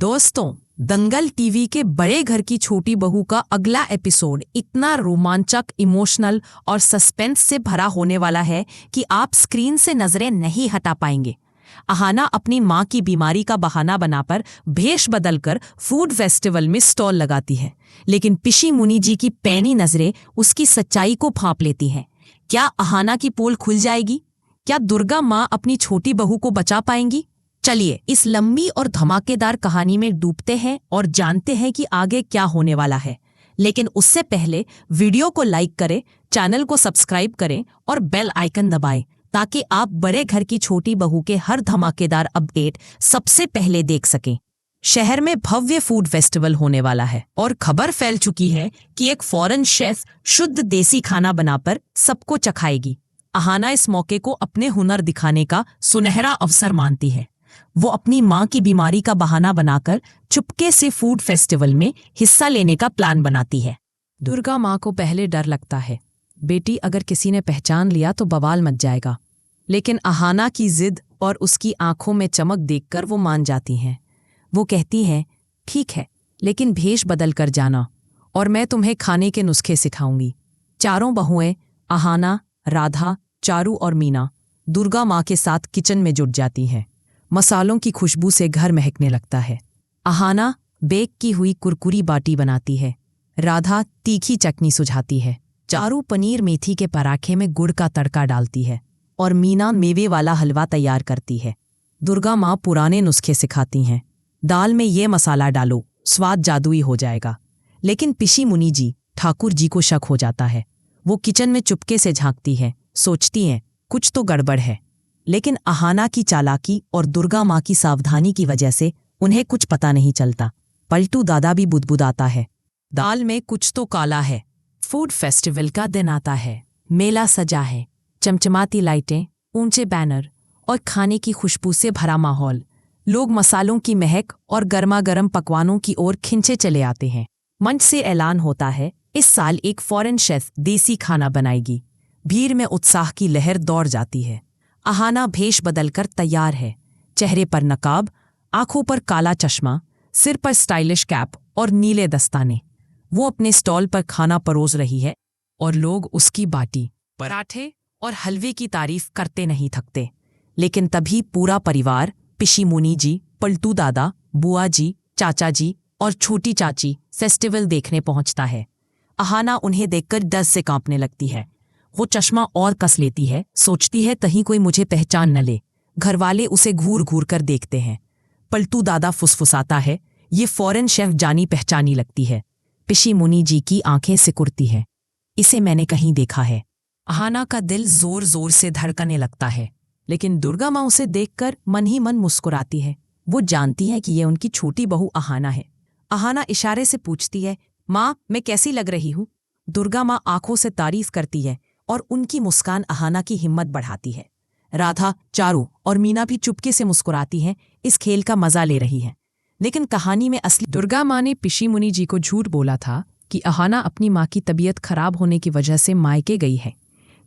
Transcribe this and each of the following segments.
दोस्तों, दंगल टीवी के बड़े घर की छोटी बहू का अगला एपिसोड इतना रोमांचक, इमोशनल और सस्पेंस से भरा होने वाला है कि आप स्क्रीन से नजरें नहीं हटा पाएंगे। अहाना अपनी मां की बीमारी का बहाना बनाकर भेष बदलकर फूड फेस्टिवल में स्टॉल लगाती है, लेकिन पिशी मुनि जी की पैनी नजरें उसकी सच्चाई को भांप लेती हैं। क्या अहाना की पोल खुल जाएगी? क्या दुर्गा मां अपनी छोटी बहू को बचा पाएंगी? चलिए इस लंबी और धमाकेदार कहानी में डूबते हैं और जानते हैं कि आगे क्या होने वाला है। लेकिन उससे पहले वीडियो को लाइक करें, चैनल को सब्सक्राइब करें और बेल आइकन दबाएं ताकि आप बड़े घर की छोटी बहू के हर धमाकेदार अपडेट सबसे पहले देख सकें। शहर में भव्य फूड फेस्टिवल होने वाला है और खबर फैल चुकी है कि एक फॉरेन शेफ शुद्ध देसी खाना बनाकर सबको चखाएगी। अहाना इस मौके को अपने हुनर दिखाने का सुनहरा अवसर मानती है। वो अपनी मां की बीमारी का बहाना बनाकर चुपके से फूड फेस्टिवल में हिस्सा लेने का प्लान बनाती है। दुर्गा मां को पहले डर लगता है, बेटी अगर किसी ने पहचान लिया तो बवाल मच जाएगा। लेकिन अहाना की जिद और उसकी आंखों में चमक देखकर वो मान जाती हैं। वो कहती हैं, ठीक है, लेकिन भेष बदल कर जाना और मैं तुम्हें खाने के नुस्खे सिखाऊंगी। चारों बहुएं अहाना, राधा, चारू और मीना दुर्गा मां के साथ किचन में जुट जाती हैं। मसालों की खुशबू से घर महकने लगता है। अहाना बेक की हुई कुरकुरी बाटी बनाती है, राधा तीखी चटनी सुझाती है, चारू पनीर मेथी के पराठे में गुड़ का तड़का डालती है और मीना मेवे वाला हलवा तैयार करती है। दुर्गा मां पुराने नुस्खे सिखाती हैं, दाल में ये मसाला डालो, स्वाद जादुई हो जाएगा। लेकिन पिशी मुनि जी, ठाकुर जी को शक हो जाता है। वो किचन में चुपके से झांकती है, सोचती हैं कुछ तो गड़बड़ है। लेकिन अहाना की चालाकी और दुर्गा मां की सावधानी की वजह से उन्हें कुछ पता नहीं चलता। पलटू दादा भी बुदबुदाता है, दाल में कुछ तो काला है। फूड फेस्टिवल का दिन आता है, मेला सजा है, चमचमाती लाइटें, ऊंचे बैनर और खाने की खुशबू से भरा माहौल। लोग मसालों की महक और गर्मा गर्म पकवानों की ओर खिंचे चले आते हैं। मंच से ऐलान होता है, इस साल एक फॉरेन शेफ देसी खाना बनाएगी। भीड़ में उत्साह की लहर दौड़ जाती है। अहाना भेष बदलकर तैयार है, चेहरे पर नकाब, आंखों पर काला चश्मा, सिर पर स्टाइलिश कैप और नीले दस्ताने। वो अपने स्टॉल पर खाना परोस रही है और लोग उसकी बाटी, पराठे और हलवे की तारीफ करते नहीं थकते। लेकिन तभी पूरा परिवार, पिशी मुनि जी, पलटू दादा, बुआ जी, चाचा जी और छोटी चाची फेस्टिवल देखने पहुंचता है। अहाना उन्हें देखकर डर से कांपने लगती है। वो चश्मा और कस लेती है, सोचती है कहीं कोई मुझे पहचान न ले। घरवाले उसे घूर घूर कर देखते हैं। पलटू दादा फुसफुसाता है, ये फॉरेन शेफ जानी पहचानी लगती है। पिशी मुनि जी की आंखें सिकुड़ती हैं, इसे मैंने कहीं देखा है। अहाना का दिल जोर जोर से धड़कने लगता है, लेकिन दुर्गा मां उसे देखकर मन ही मन मुस्कुराती है। वो जानती है कि ये उनकी छोटी बहू अहाना है। अहाना इशारे से पूछती है, माँ मैं कैसी लग रही हूँ? दुर्गा मां आंखों से तारीफ करती है और उनकी मुस्कान अहाना की हिम्मत बढ़ाती है। राधा, चारू और मीना भी चुपके से मुस्कुराती हैं, इस खेल का मजा ले रही हैं। लेकिन कहानी में असली दुर्गा मां ने पिशी मुनि जी को झूठ बोला था कि अहाना अपनी मां की तबीयत खराब होने की वजह से मायके गई है।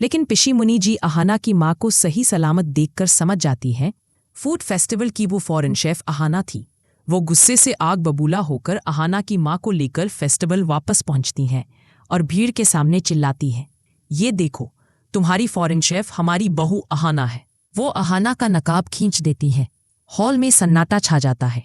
लेकिन पिशी मुनि जी अहाना की मां को सही सलामत देखकर समझ जाती हैं, फूड फेस्टिवल की वो फॉरेन शेफ अहाना थी। वो गुस्से से आग बबूला होकर अहाना की मां को लेकर फेस्टिवल वापस पहुंचती हैं और भीड़ के सामने चिल्लाती हैं, ये देखो, तुम्हारी फॉरेन शेफ हमारी बहू अहाना है। वो अहाना का नकाब खींच देती है। हॉल में सन्नाटा छा जाता है।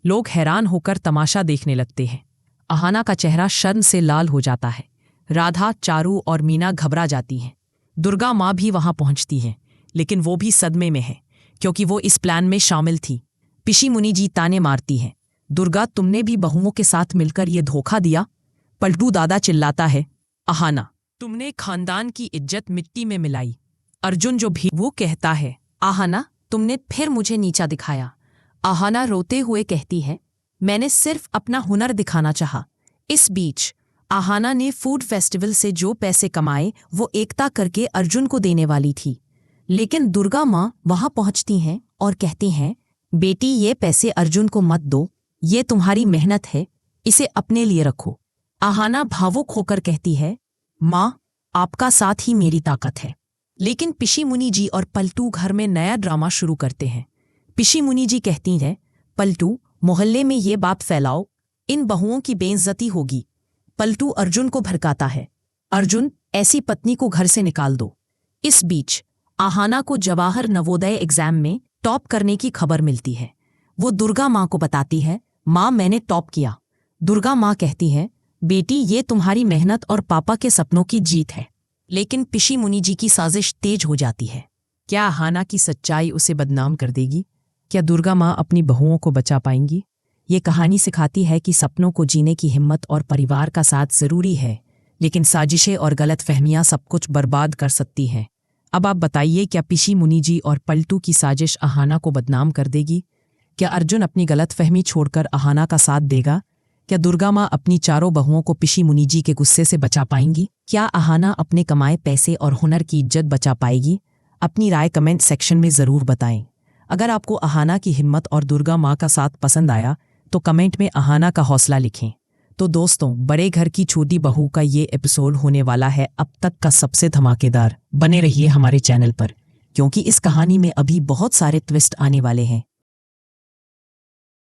लोग हैरान होकर तमाशा देखने लगते हैं। अहाना का चेहरा शर्म से लाल हो जाता है। राधा, चारू और मीना घबरा जाती हैं। दुर्गा मां भी वहां पहुंचती हैं, लेकिन वो भी सदमे में है क्योंकि वो इस प्लान में शामिल थी। पिशी मुनि जी ताने मारती हैं, दुर्गा तुमने भी बहुओं के साथ मिलकर ये धोखा दिया। पलटू दादा चिल्लाता है, अहाना तुमने खानदान की इज्जत मिट्टी में मिलाई। अर्जुन जो भी वो कहता है, अहाना तुमने फिर मुझे नीचा दिखाया। अहाना रोते हुए कहती है, मैंने सिर्फ अपना हुनर दिखाना चाहा। इस बीच अहाना ने फूड फेस्टिवल से जो पैसे कमाए वो एकता करके अर्जुन को देने वाली थी। लेकिन दुर्गा मां वहां पहुंचती हैं और कहती हैं, बेटी ये पैसे अर्जुन को मत दो, ये तुम्हारी मेहनत है, इसे अपने लिए रखो। अहाना भावुक होकर कहती है, माँ आपका साथ ही मेरी ताकत है। लेकिन पिशी मुनि जी और पलटू घर में नया ड्रामा शुरू करते हैं। पिशी मुनि जी कहती हैं, पलटू मोहल्ले में ये बात फैलाओ, इन बहुओं की बेइज्जती होगी। पलटू अर्जुन को भड़काता है। अर्जुन, ऐसी पत्नी को घर से निकाल दो। इस बीच आहाना को जवाहर नवोदय एग्जाम में टॉप करने की खबर मिलती है। वो दुर्गा माँ को बताती है, माँ मैंने टॉप किया। दुर्गा माँ कहती है, बेटी ये तुम्हारी मेहनत और पापा के सपनों की जीत है। लेकिन पिशी मुनि जी की साजिश तेज हो जाती है। क्या आहाना की सच्चाई उसे बदनाम कर देगी? क्या दुर्गा माँ अपनी बहुओं को बचा पाएंगी? ये कहानी सिखाती है कि सपनों को जीने की हिम्मत और परिवार का साथ जरूरी है, लेकिन साजिशें और गलत फहमियाँ सब कुछ बर्बाद कर सकती हैं। अब आप बताइए, क्या पिशी मुनि जी और पलटू की साजिश आहाना को बदनाम कर देगी? क्या अर्जुन अपनी गलत फहमी छोड़कर आहाना का साथ देगा? क्या दुर्गा माँ अपनी चारों बहुओं को पिशी मुनि जी के गुस्से से बचा पाएंगी? क्या आहाना अपने कमाए पैसे और हुनर की इज्जत बचा पाएगी? अपनी राय कमेंट सेक्शन में ज़रूर बताएं। अगर आपको आहाना की हिम्मत और दुर्गा माँ का साथ पसंद आया तो कमेंट में आहाना का हौसला लिखें। तो दोस्तों, बड़े घर की छोटी बहू का ये एपिसोड होने वाला है अब तक का सबसे धमाकेदार। बने रहिए हमारे चैनल पर, क्योंकि इस कहानी में अभी बहुत सारे ट्विस्ट आने वाले हैं।